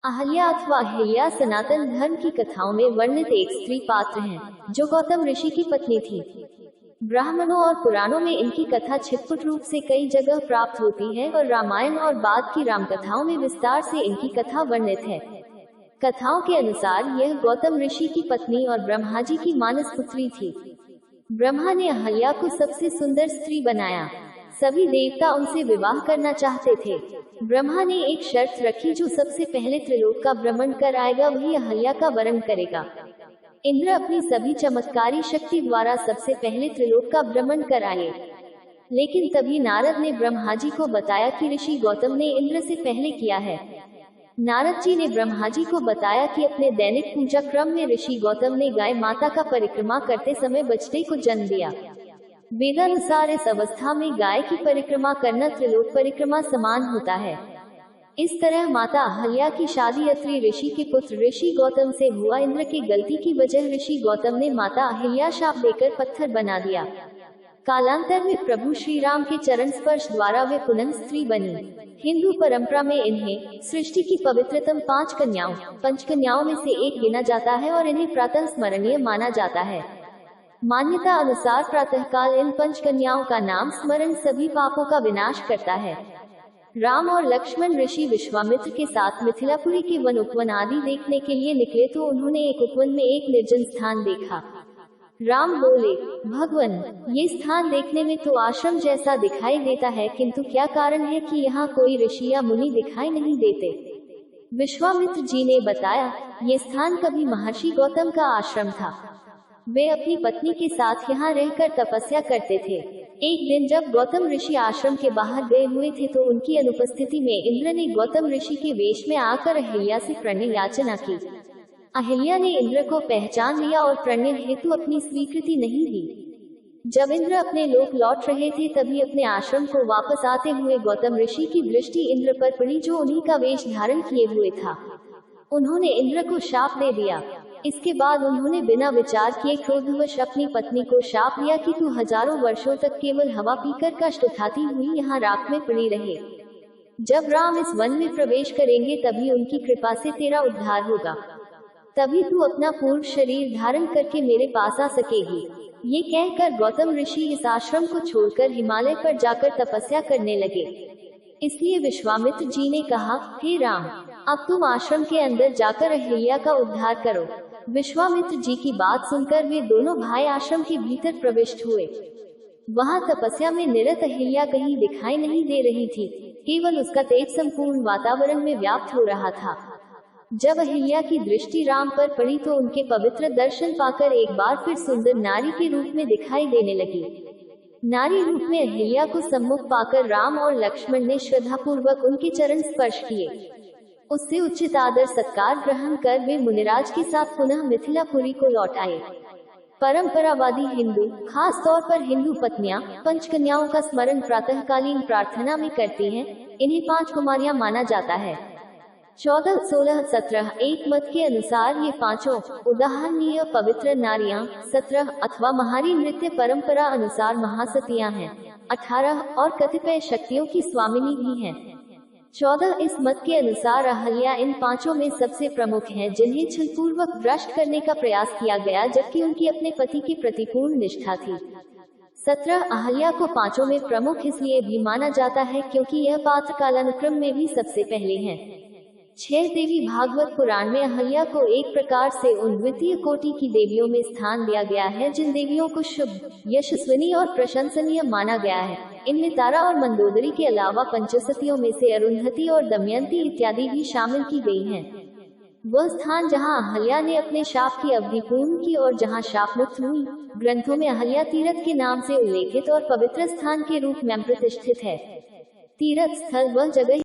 अहल्या अथवा अहिल्या सनातन धर्म की कथाओं में वर्णित एक स्त्री पात्र हैं, जो गौतम ऋषि की पत्नी थी। ब्राह्मणों और पुराणों में इनकी कथा छिटपुट रूप से कई जगह प्राप्त होती है और रामायण और बाद की रामकथाओं में विस्तार से इनकी कथा वर्णित है। कथाओं के अनुसार यह गौतम ऋषि की पत्नी और ब्रह्मा जी की मानस पुत्री थी। ब्रह्मा ने अहल्या को सबसे सुंदर स्त्री बनाया। सभी देवता उनसे विवाह करना चाहते थे। ब्रह्मा ने एक शर्त रखी, जो सबसे पहले त्रिलोक का भ्रमण कर आएगा वही अहल्या का वरण करेगा। इंद्र अपनी सभी चमत्कारी शक्ति द्वारा सबसे पहले त्रिलोक का भ्रमण कर आए, लेकिन तभी नारद ने ब्रह्मा जी को बताया कि ऋषि गौतम ने इंद्र से पहले किया है। नारद जी ने ब्रह्मा जी को बताया कि अपने दैनिक पूजा क्रम में ऋषि गौतम ने गाय माता का परिक्रमा करते समय बछड़े को जन्म दिया। वेदानुसार इस अवस्था में गाय की परिक्रमा करना त्रिलोक परिक्रमा समान होता है। इस तरह माता अहल्या की शादी अत्रि ऋषि के पुत्र ऋषि गौतम से हुआ। इंद्र की गलती की वजह ऋषि गौतम ने माता अहल्या शाप देकर पत्थर बना दिया। कालांतर में प्रभु श्री राम के चरण स्पर्श द्वारा वे पुनः स्त्री बनी। हिंदू परंपरा में इन्हें सृष्टि की पवित्रतम 5 कन्याओं पंचकन्याओं में से एक गिना जाता है और इन्हें प्रातः स्मरणीय माना जाता है। मान्यता अनुसार प्रातःकाल इन पंचकन्याओं का नाम स्मरण सभी पापों का विनाश करता है। राम और लक्ष्मण ऋषि विश्वामित्र के साथ मिथिलापुरी के वन उपवन आदि देखने के लिए निकले तो उन्होंने एक उपवन में एक निर्जन स्थान देखा। राम बोले, भगवन, ये स्थान देखने में तो आश्रम जैसा दिखाई देता है, किंतु क्या कारण है कि यहाँ कोई ऋषि या मुनि दिखाई नहीं देते? विश्वामित्र जी ने बताया, ये स्थान कभी महर्षि गौतम का आश्रम था। वे अपनी पत्नी के साथ यहाँ रहकर तपस्या करते थे। एक दिन जब गौतम ऋषि आश्रम के बाहर गए हुए थे तो उनकी अनुपस्थिति में इंद्र ने गौतम ऋषि के वेश में आकर अहिल्या से प्रणय याचना की। अहिल्या ने इंद्र को पहचान लिया और प्रणय हेतु अपनी स्वीकृति नहीं दी। जब इंद्र अपने लोक लौट रहे थे तभी अपने आश्रम को वापस आते हुए गौतम ऋषि की दृष्टि इंद्र पर पड़ी, जो उन्हीं का वेश धारण किए हुए था। उन्होंने इंद्र को शाप दे दिया। इसके बाद उन्होंने बिना विचार किए क्रोधवश अपनी पत्नी को शाप दिया कि तू हजारों वर्षों तक केवल हवा पीकर कष्ट उठाती हुई यहाँ राख में पड़ी रहे। जब राम इस वन में प्रवेश करेंगे तभी उनकी कृपा से तेरा उद्धार होगा। तभी तू अपना पूर्व शरीर धारण करके मेरे पास आ सकेगी। ये कहकर गौतम ऋषि इस आश्रम को छोड़कर हिमालय पर जाकर तपस्या करने लगे। इसलिए विश्वामित्र जी ने कहा, हे राम, अब तुम आश्रम के अंदर जाकर अहिल्या का उद्धार करो। विश्वामित्र जी की बात सुनकर वे दोनों भाई आश्रम के भीतर प्रविष्ट हुए। वहां तपस्या में निरत अहिल्या कहीं दिखाई नहीं दे रही थी, केवल उसका तेज संपूर्ण वातावरण में व्याप्त हो रहा था। जब अहिल्या की दृष्टि राम पर पड़ी तो उनके पवित्र दर्शन पाकर एक बार फिर सुंदर नारी के रूप में दिखाई देने लगी। नारी रूप में अहिल्या को सम्मुख पाकर राम और लक्ष्मण ने श्रद्धापूर्वक उनके चरण स्पर्श किए। उससे उचित आदर सत्कार ग्रहण कर वे मुनिराज के साथ पुनः मिथिलापुरी को लौट आए। परंपरावादी हिंदू, खास तौर पर हिंदू पत्नियां पंचकन्याओं का स्मरण प्रातःकालीन प्रार्थना में करती हैं। इन्हें 5 कुमारियां माना जाता है। 14, 16, 17 एक मत के अनुसार ये पांचों उदाहरणीय पवित्र नारियां 17 अथवा महारी नृत्य परंपरा अनुसार महासतियां हैं। 18 और कतिपय शक्तियों की स्वामिनी भी हैं। 14 इस मत के अनुसार अहल्या इन पांचों में सबसे प्रमुख हैं, जिन्हें छलपूर्वक भ्रष्ट करने का प्रयास किया गया, जबकि उनकी अपने पति की प्रतिपूर्ण निष्ठा थी। 17 अहल्या को पांचों में प्रमुख इसलिए भी माना जाता है क्योंकि यह पात्र कालानुक्रम में भी सबसे पहले हैं। 6 देवी भागवत पुराण में अहल्या को एक प्रकार से उन द्वितीय कोटि की देवियों में स्थान दिया गया है, जिन देवियों को शुभ, यशस्विनी और प्रशंसनीय माना गया है। इनमें तारा और मंदोदरी के अलावा पंचसतियों में से अरुंधति और दमयंती इत्यादि भी शामिल की गई हैं। वह स्थान जहां अहल्या ने अपने शाप की अवधि पूर्ण की और जहां शाप मुक्त हुई, ग्रंथों में अहल्या तीर्थ के नाम से उल्लेखित और पवित्र स्थान के रूप में प्रतिष्ठित है। तीर्थ स्थल वह जगह